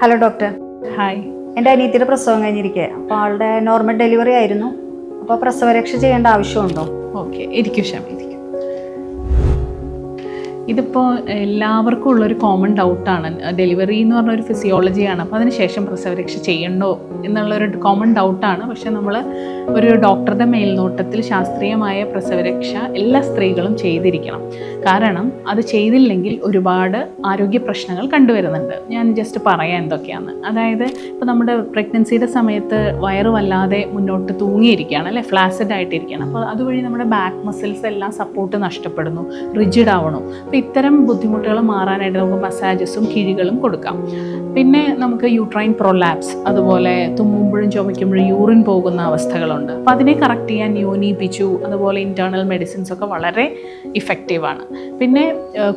Hello doctor. Hi. എൻ്റെ അനിയത്തിയുടെ പ്രസവം കഴിഞ്ഞിരിക്കുക. അപ്പോൾ ആളുടെ നോർമൽ ഡെലിവറി ആയിരുന്നു. അപ്പോൾ പ്രസവരക്ഷ ചെയ്യേണ്ട ആവശ്യമുണ്ടോ? ഓക്കെ, ഇരിക്കും ക്ഷമ, ഇരിക്കും. ഇതിപ്പോൾ എല്ലാവർക്കും ഉള്ളൊരു കോമൺ ഡൗട്ടാണ്. ഡെലിവറി എന്ന് പറഞ്ഞൊരു ഫിസിയോളജിയാണ്. അപ്പോൾ അതിന് ശേഷം പ്രസവരക്ഷ ചെയ്യണോ എന്നുള്ളൊരു കോമൺ ഡൗട്ടാണ്. പക്ഷെ നമ്മൾ ഒരു ഡോക്ടറുടെ മേൽനോട്ടത്തിൽ ശാസ്ത്രീയമായ പ്രസവരക്ഷ എല്ലാ സ്ത്രീകളും ചെയ്തിരിക്കണം. കാരണം അത് ചെയ്തില്ലെങ്കിൽ ഒരുപാട് ആരോഗ്യ പ്രശ്നങ്ങൾ കണ്ടുവരുന്നുണ്ട്. ഞാൻ ജസ്റ്റ് പറയാം എന്തൊക്കെയാണെന്ന്. അതായത് ഇപ്പോൾ നമ്മുടെ പ്രഗ്നൻസിയുടെ സമയത്ത് വയറ് വല്ലാതെ മുന്നോട്ട് തൂങ്ങിയിരിക്കുകയാണ്, അല്ലേ, ഫ്ലാസിഡ് ആയിട്ടിരിക്കുകയാണ്. അപ്പോൾ അതുവഴി നമ്മുടെ ബാക്ക് മസിൽസ് എല്ലാം സപ്പോർട്ട് നഷ്ടപ്പെടുന്നു, റിജിഡ് ആവണം. അപ്പോൾ ഇത്തരം ബുദ്ധിമുട്ടുകൾ മാറാനായിട്ട് നമുക്ക് മസാജസും കിഴികളും കൊടുക്കാം. പിന്നെ നമുക്ക് യൂട്രൈൻ പ്രൊലാപ്സ്, അതുപോലെ തുമ്മുമ്പോഴും ചുമയ്ക്കുമ്പോഴും യൂറിൻ പോകുന്ന അവസ്ഥകളുണ്ട്. അപ്പോൾ അതിനെ കറക്റ്റ് ചെയ്യാൻ യോനി പിച്ചു അതുപോലെ ഇൻറ്റേർണൽ മെഡിസിൻസ് ഒക്കെ വളരെ ഇഫക്റ്റീവാണ്. പിന്നെ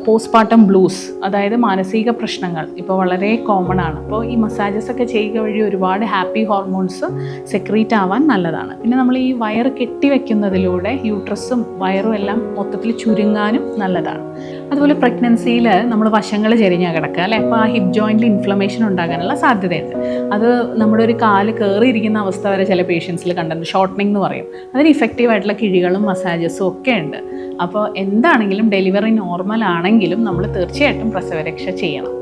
പോസ്റ്റ്പാർട്ടം ബ്ലൂസ്, അതായത് മാനസിക പ്രശ്നങ്ങൾ ഇപ്പോൾ വളരെ കോമൺ ആണ്. അപ്പോൾ ഈ മസാജസ് ഒക്കെ ചെയ്യുക വഴി ഒരുപാട് ഹാപ്പി ഹോർമോൺസ് സെക്രീറ്റ് ആവാൻ നല്ലതാണ്. പിന്നെ നമ്മൾ ഈ വയറ് കെട്ടിവെക്കുന്നതിലൂടെ യൂട്രസും വയറും എല്ലാം മൊത്തത്തിൽ ചുരുങ്ങാനും നല്ലതാണ്. അതുപോലെ പ്രഗ്നൻസിയിൽ നമ്മൾ വശങ്ങൾ ചെരിഞ്ഞാൽ കിടക്കുക, അല്ലേ, അപ്പോൾ ആ ഹിപ്പ് ജോയിൻറ്റിൽ ഇൻഫ്ലമേഷൻ ഉണ്ടാകാനുള്ള സാധ്യതയുണ്ട്. അത് നമ്മുടെ ഒരു കാല് കയറിയിരിക്കുന്ന അവസ്ഥ വരെ ചില പേഷ്യൻസിൽ കണ്ടിട്ടുണ്ട്. ഷോർട്ടനിങ് എന്ന് പറയും. അതിന് ഇഫക്റ്റീവായിട്ടുള്ള കിഴികളും മസാജസും ഒക്കെ ഉണ്ട്. അപ്പോൾ എന്താണെങ്കിലും ഡെലിവറി നോർമൽ ആണെങ്കിലും നമ്മൾ തീർച്ചയായിട്ടും പ്രസവരക്ഷ ചെയ്യണം.